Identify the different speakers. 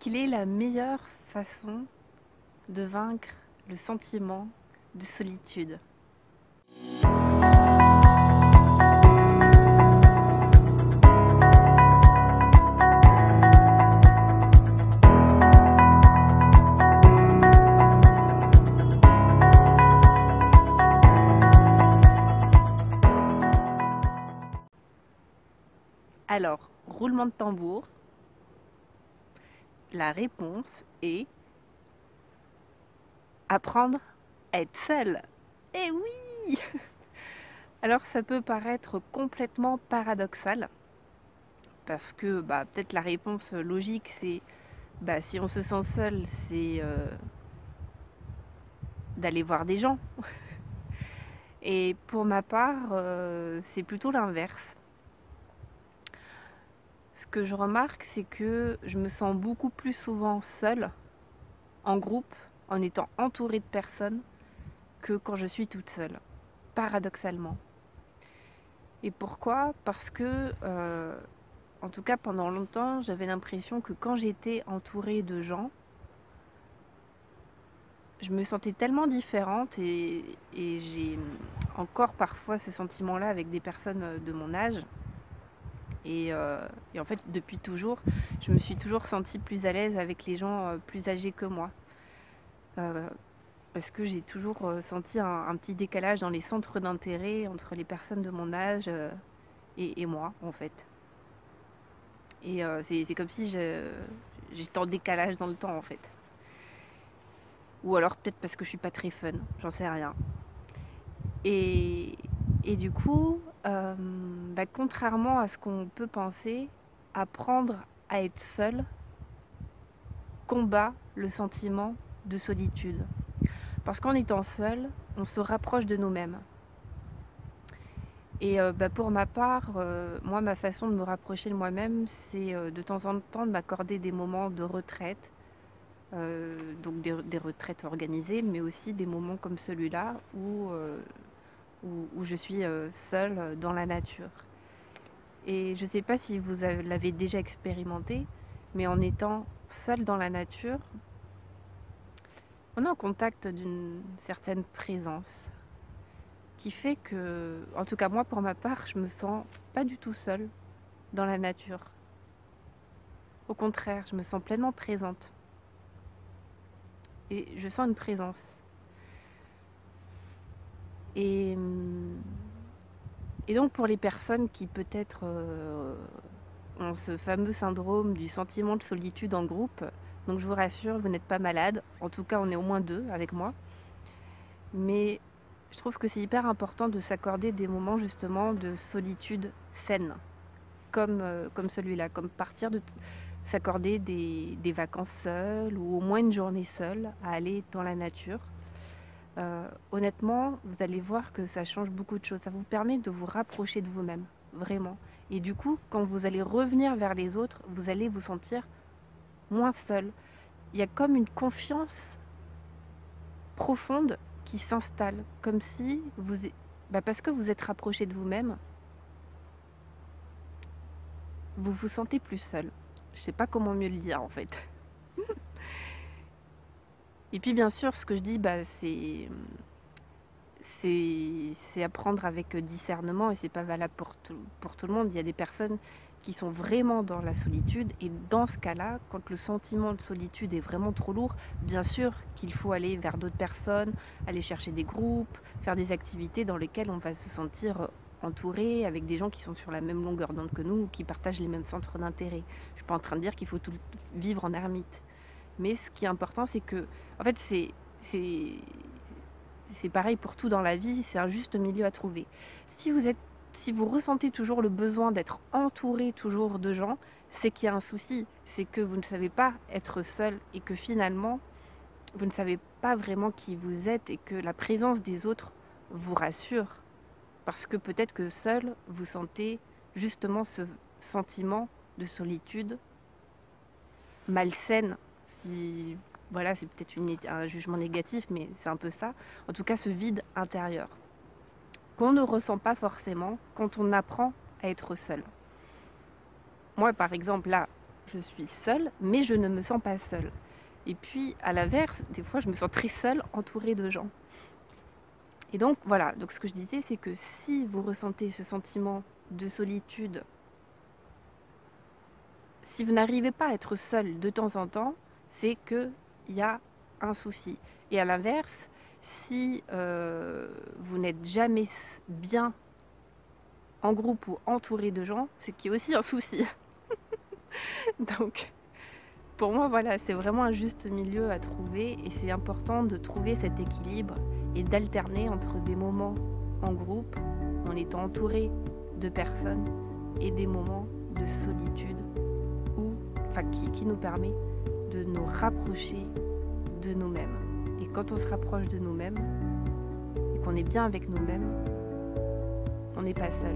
Speaker 1: Quelle est la meilleure façon de vaincre le sentiment de solitude? Alors, roulement de tambour, la réponse est apprendre à être seul. Eh oui! Alors ça peut paraître complètement paradoxal, parce que peut-être la réponse logique c'est si on se sent seul, c'est d'aller voir des gens. Et pour ma part, c'est plutôt l'inverse. Ce que je remarque, c'est que je me sens beaucoup plus souvent seule, en groupe, en étant entourée de personnes, que quand je suis toute seule, paradoxalement. Et pourquoi? Parce que, en tout cas pendant longtemps, j'avais l'impression que quand j'étais entourée de gens, je me sentais tellement différente et j'ai encore parfois ce sentiment-là avec des personnes de mon âge. Et en fait, depuis toujours, je me suis toujours sentie plus à l'aise avec les gens plus âgés que moi. Parce que j'ai toujours senti un petit décalage dans les centres d'intérêt entre les personnes de mon âge et moi, en fait. Et c'est comme si j'étais en décalage dans le temps, en fait. Ou alors peut-être parce que je suis pas très fun, j'en sais rien. Et du coup, contrairement à ce qu'on peut penser, apprendre à être seul combat le sentiment de solitude. Parce qu'en étant seul, on se rapproche de nous-mêmes. Et pour ma part, moi, ma façon de me rapprocher de moi-même, c'est de temps en temps de m'accorder des moments de retraite, donc des retraites organisées, mais aussi des moments comme celui-là où je suis seule dans la nature. Et je ne sais pas si vous l'avez déjà expérimenté, mais en étant seule dans la nature, on est en contact d'une certaine présence qui fait que, en tout cas moi pour ma part, je me sens pas du tout seule dans la nature. Au contraire, je me sens pleinement présente. Et je sens une présence. Et donc pour les personnes qui peut-être ont ce fameux syndrome du sentiment de solitude en groupe, donc je vous rassure, vous n'êtes pas malade. En tout cas, on est au moins 2 avec moi. Mais je trouve que c'est hyper important de s'accorder des moments justement de solitude saine, comme celui-là, comme partir de s'accorder des vacances seules ou au moins une journée seule à aller dans la nature. Honnêtement, vous allez voir que ça change beaucoup de choses. Ça vous permet de vous rapprocher de vous-même, vraiment. Et du coup, quand vous allez revenir vers les autres, vous allez vous sentir moins seul. Il y a comme une confiance profonde qui s'installe, comme si vous... parce que vous êtes rapproché de vous-même, vous vous sentez plus seul. Je sais pas comment mieux le dire en fait. Et puis bien sûr, ce que je dis, c'est apprendre avec discernement et c'est pas valable pour tout le monde. Il y a des personnes qui sont vraiment dans la solitude et dans ce cas-là, quand le sentiment de solitude est vraiment trop lourd, bien sûr qu'il faut aller vers d'autres personnes, aller chercher des groupes, faire des activités dans lesquelles on va se sentir entouré avec des gens qui sont sur la même longueur d'onde que nous ou qui partagent les mêmes centres d'intérêt. Je suis pas en train de dire qu'il faut tout vivre en ermite. Mais ce qui est important, c'est que, en fait, c'est pareil pour tout dans la vie, c'est un juste milieu à trouver. Si vous ressentez toujours le besoin d'être entouré toujours de gens, c'est qu'il y a un souci. C'est que vous ne savez pas être seul et que finalement, vous ne savez pas vraiment qui vous êtes et que la présence des autres vous rassure. Parce que peut-être que seul, vous sentez justement ce sentiment de solitude malsaine. Voilà, c'est peut-être un jugement négatif, mais c'est un peu ça. En tout cas, ce vide intérieur qu'on ne ressent pas forcément quand on apprend à être seul. Moi, par exemple, là, je suis seule, mais je ne me sens pas seule. Et puis, à l'inverse, des fois, je me sens très seule, entourée de gens. Et donc, voilà. Donc, ce que je disais, c'est que si vous ressentez ce sentiment de solitude, si vous n'arrivez pas à être seul de temps en temps, c'est qu'il y a un souci. Et à l'inverse, si vous n'êtes jamais bien en groupe ou entouré de gens, c'est qu'il y a aussi un souci. Donc, pour moi, voilà, c'est vraiment un juste milieu à trouver et c'est important de trouver cet équilibre et d'alterner entre des moments en groupe, en étant entouré de personnes, et des moments de solitude qui nous permet de nous rapprocher de nous-mêmes. Et quand on se rapproche de nous-mêmes et qu'on est bien avec nous-mêmes, on n'est pas seul.